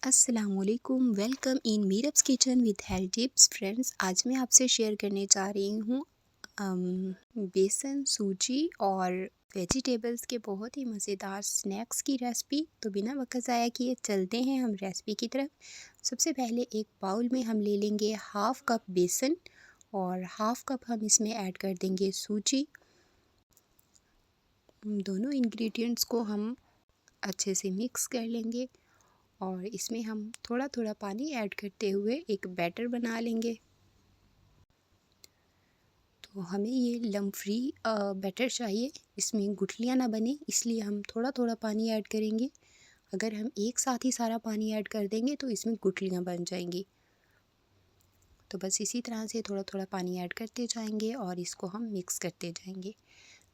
अस्सलामुअलैकुम, welcome in Meerab's kitchen with health tips. Friends, आज मैं आपसे शेयर करने जा रही हूँ बेसन, सूजी और वेजिटेबल्स के बहुत ही मज़ेदार स्नैक्स की रेसिपी। तो बिना वक्त ज़ाया किए चलते हैं हम रेसिपी की तरफ। सबसे पहले एक बाउल में हम ले लेंगे हाफ़ कप बेसन और हाफ़ कप हम इसमें ऐड कर देंगे सूजी। दोनों इंग्रेडिएंट्स को हम अच्छे से मिक्स कर लेंगे और इसमें हम थोड़ा थोड़ा पानी ऐड करते हुए एक बैटर बना लेंगे। तो हमें ये लम्प फ्री बैटर चाहिए, इसमें गुठलियाँ ना बने, इसलिए हम थोड़ा थोड़ा पानी ऐड करेंगे। अगर हम एक साथ ही सारा पानी ऐड कर देंगे तो इसमें गुठलियाँ बन जाएंगी। तो बस इसी तरह से थोड़ा थोड़ा पानी ऐड करते जाएंगे और इसको हम मिक्स करते जाएंगे।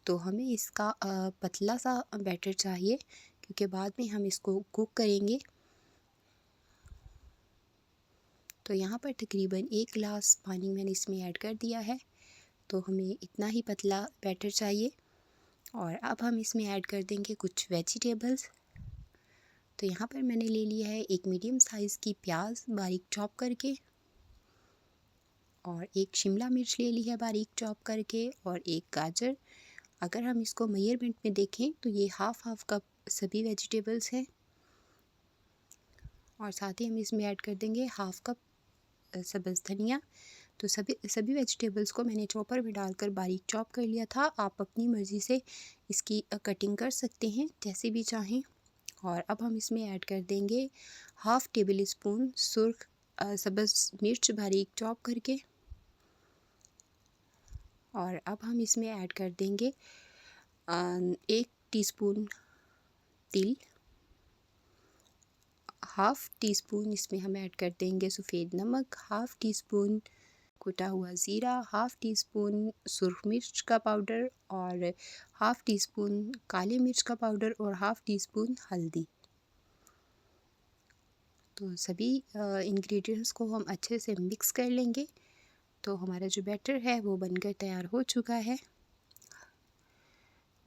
तो हमें इसका पतला सा बैटर चाहिए, क्योंकि बाद में हम इसको कुक करेंगे। तो यहाँ पर तकरीबन 1 गिलास पानी मैंने इसमें ऐड कर दिया है। तो हमें इतना ही पतला बैटर चाहिए और अब हम इसमें ऐड कर देंगे कुछ वेजिटेबल्स। तो यहाँ पर मैंने ले लिया है एक मीडियम साइज़ की प्याज बारीक चॉप करके, और एक शिमला मिर्च ले ली है बारीक चॉप करके, और एक गाजर। अगर हम इसको मेजरमेंट में देखें तो ये हाफ़ कप सभी वेजिटेबल्स हैं, और साथ ही हम इसमें ऐड कर देंगे हाफ़ कप सब्ज़ धनिया। तो सभी वेजिटेबल्स को मैंने चॉपर में डालकर बारीक चॉप कर लिया था। आप अपनी मर्ज़ी से इसकी कटिंग कर सकते हैं, जैसे भी चाहें। और अब हम इसमें ऐड कर देंगे हाफ़ टेबल स्पून सुर्ख सब्ज़ मिर्च बारीक चॉप करके, और अब हम इसमें ऐड कर देंगे 1 टीस्पून तिल, हाफ़ टी स्पून इसमें हम ऐड कर देंगे सफ़ेद नमक, हाफ़ टी स्पून कुटा हुआ ज़ीरा, हाफ़ टी स्पून सुरख मिर्च का पाउडर, और हाफ़ टी स्पून काली मिर्च का पाउडर, और हाफ़ टी स्पून हल्दी। तो सभी इंग्रेडिएंट्स को हम अच्छे से मिक्स कर लेंगे। तो हमारा जो बैटर है वो बनकर तैयार हो चुका है।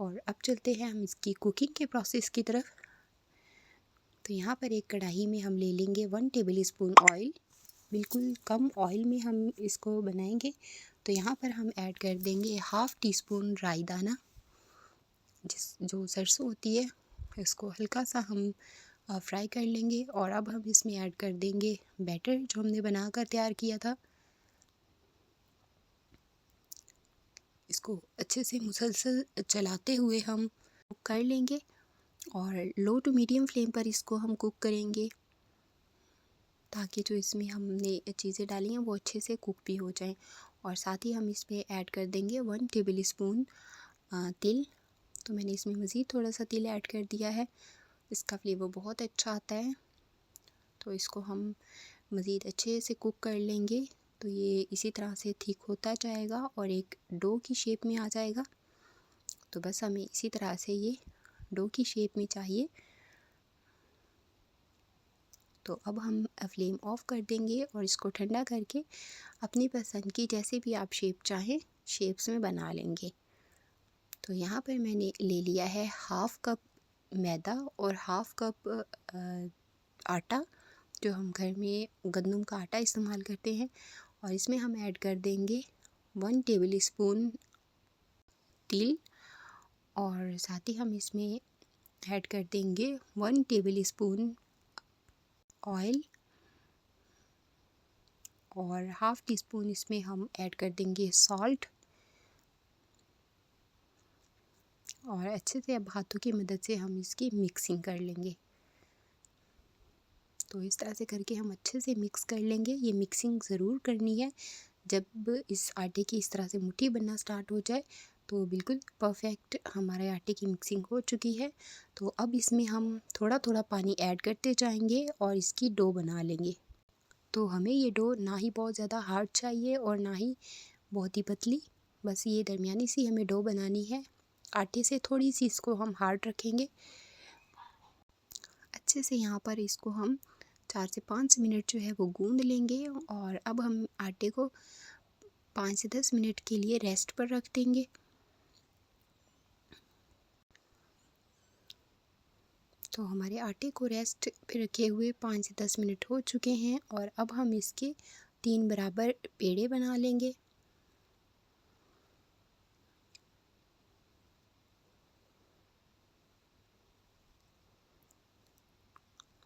और अब चलते हैं हम इसकी कुकिंग के प्रोसेस की तरफ। तो यहाँ पर एक कढ़ाई में हम ले लेंगे 1 टेबल स्पून ऑयल। बिल्कुल कम ऑयल में हम इसको बनाएंगे। तो यहाँ पर हम ऐड कर देंगे हाफ़ टी स्पून राई दाना, जो सरसों होती है, इसको हल्का सा हम फ्राई कर लेंगे। और अब हम इसमें ऐड कर देंगे बैटर जो हमने बना कर तैयार किया था। इसको अच्छे से मुसलसल चलाते हुए हम कुक कर लेंगे, और लो टू मीडियम फ्लेम पर इसको हम कुक करेंगे, ताकि जो इसमें हमने चीज़ें डाली हैं वो अच्छे से कुक भी हो जाएं। और साथ ही हम इसमें ऐड कर देंगे 1 टेबल स्पून तिल। तो मैंने इसमें मज़ीद थोड़ा सा तिल ऐड कर दिया है, इसका फ्लेवर बहुत अच्छा आता है। तो इसको हम मज़ीद अच्छे से कुक कर लेंगे। तो ये इसी तरह से थिक होता जाएगा और एक डो की शेप में आ जाएगा। तो बस हमें इसी तरह से ये डो की शेप में चाहिए। तो अब हम फ्लेम ऑफ़ कर देंगे और इसको ठंडा करके अपनी पसंद की जैसे भी आप शेप चाहें शेप्स में बना लेंगे। तो यहाँ पर मैंने ले लिया है हाफ़ कप मैदा और हाफ़ कप आटा, जो हम घर में गंदम का आटा इस्तेमाल करते हैं। और इसमें हम ऐड कर देंगे 1 टेबल स्पून तिल, और साथ ही हम इसमें ऐड कर देंगे 1 टेबल स्पून ऑयल, और हाफ़ टी स्पून इसमें हम ऐड कर देंगे सॉल्ट। और अच्छे से अब हाथों की मदद से हम इसकी मिक्सिंग कर लेंगे। तो इस तरह से करके हम अच्छे से मिक्स कर लेंगे। ये मिक्सिंग ज़रूर करनी है। जब इस आटे की इस तरह से मुट्ठी बनना स्टार्ट हो जाए तो बिल्कुल परफेक्ट हमारे आटे की मिक्सिंग हो चुकी है। तो अब इसमें हम थोड़ा थोड़ा पानी ऐड करते जाएंगे और इसकी डो बना लेंगे। तो हमें ये डो ना ही बहुत ज़्यादा हार्ड चाहिए और ना ही बहुत ही पतली, बस ये दरमियानी सी हमें डो बनानी है। आटे से थोड़ी सी इसको हम हार्ड रखेंगे। अच्छे से यहाँ पर इसको हम 4 से 5 मिनट जो है वो गूंद लेंगे, और अब हम आटे को 5 से 10 मिनट के लिए रेस्ट पर रख देंगे। तो हमारे आटे को रेस्ट पे रखे हुए 5 से 10 मिनट हो चुके हैं और अब हम इसके 3 बराबर पेड़े बना लेंगे।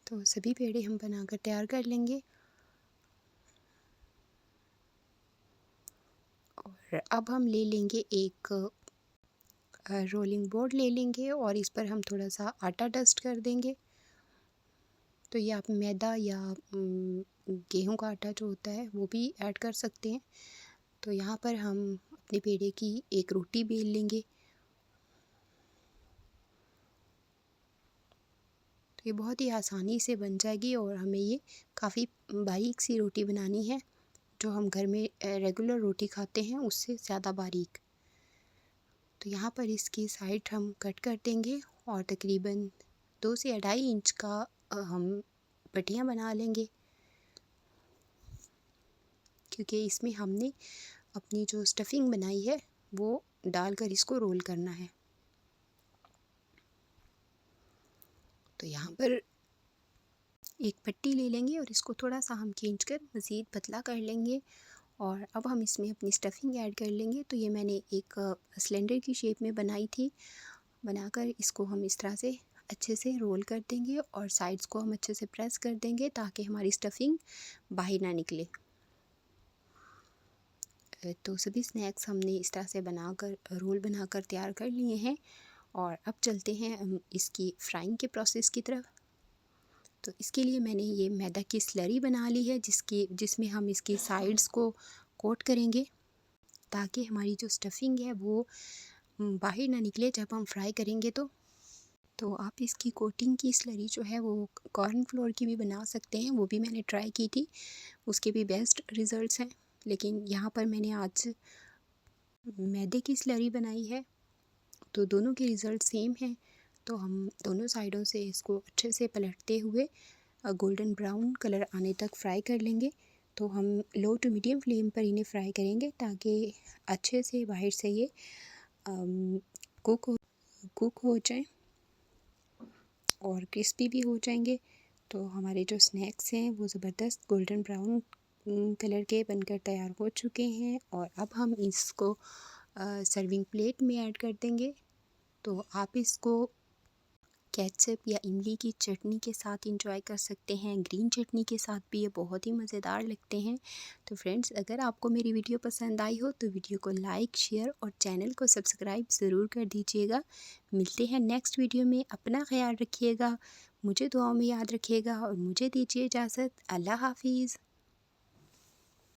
तो सभी पेड़े हम बनाकर तैयार कर लेंगे और अब हम ले लेंगे एक रोलिंग बोर्ड ले लेंगे और इस पर हम थोड़ा सा आटा डस्ट कर देंगे। तो ये आप मैदा या गेहूं का आटा जो होता है वो भी ऐड कर सकते हैं। तो यहाँ पर हम अपने पेड़े की एक रोटी बेल लेंगे। तो ये बहुत ही आसानी से बन जाएगी और हमें ये काफ़ी बारीक सी रोटी बनानी है, जो हम घर में रेगुलर रोटी खाते हैं उससे ज़्यादा बारीक। तो यहाँ पर इसकी साइड हम कट कर देंगे और तकरीबन 2 से 2.5 इंच का हम पट्टियाँ बना लेंगे, क्योंकि इसमें हमने अपनी जो स्टफिंग बनाई है वो डालकर इसको रोल करना है। तो यहाँ पर एक पट्टी ले लेंगे और इसको थोड़ा सा हम खींचकर मज़ीद पतला कर लेंगे और अब हम इसमें अपनी स्टफिंग ऐड कर लेंगे। तो ये मैंने एक सिलेंडर की शेप में बनाई थी। बनाकर इसको हम इस तरह से अच्छे से रोल कर देंगे और साइड्स को हम अच्छे से प्रेस कर देंगे ताकि हमारी स्टफिंग बाहर ना निकले। तो सभी स्नैक्स हमने इस तरह से बनाकर रोल बनाकर तैयार कर लिए हैं और अब चलते हैं हम इसकी फ्राइंग के प्रोसेस की तरफ। तो इसके लिए मैंने ये मैदा की स्लरी बना ली है जिसमें हम इसकी साइड्स को कोट करेंगे ताकि हमारी जो स्टफिंग है वो बाहर ना निकले जब हम फ्राई करेंगे। तो आप इसकी कोटिंग की स्लरी जो है वो कॉर्न फ्लोर की भी बना सकते हैं, वो भी मैंने ट्राई की थी, उसके भी बेस्ट रिज़ल्ट्स हैं। लेकिन यहाँ पर मैंने आज मैदे की स्लरी बनाई है तो दोनों के रिज़ल्ट सेम हैं। तो हम दोनों साइडों से इसको अच्छे से पलटते हुए गोल्डन ब्राउन कलर आने तक फ्राई कर लेंगे। तो हम लो टू मीडियम फ्लेम पर इन्हें फ्राई करेंगे ताकि अच्छे से बाहर से ये कुक हो जाए और क्रिस्पी भी हो जाएंगे। तो हमारे जो स्नैक्स हैं वो ज़बरदस्त गोल्डन ब्राउन कलर के बनकर तैयार हो चुके हैं और अब हम इसको सर्विंग प्लेट में ऐड कर देंगे। तो आप इसको केचप या इमली की चटनी के साथ इंजॉय कर सकते हैं, ग्रीन चटनी के साथ भी ये बहुत ही मज़ेदार लगते हैं। तो फ्रेंड्स, अगर आपको मेरी वीडियो पसंद आई हो तो वीडियो को लाइक, शेयर और चैनल को सब्सक्राइब ज़रूर कर दीजिएगा। मिलते हैं नेक्स्ट वीडियो में। अपना ख्याल रखिएगा, मुझे दुआओं में याद रखिएगा और मुझे दीजिए इजाज़त। अल्लाह हाफिज़।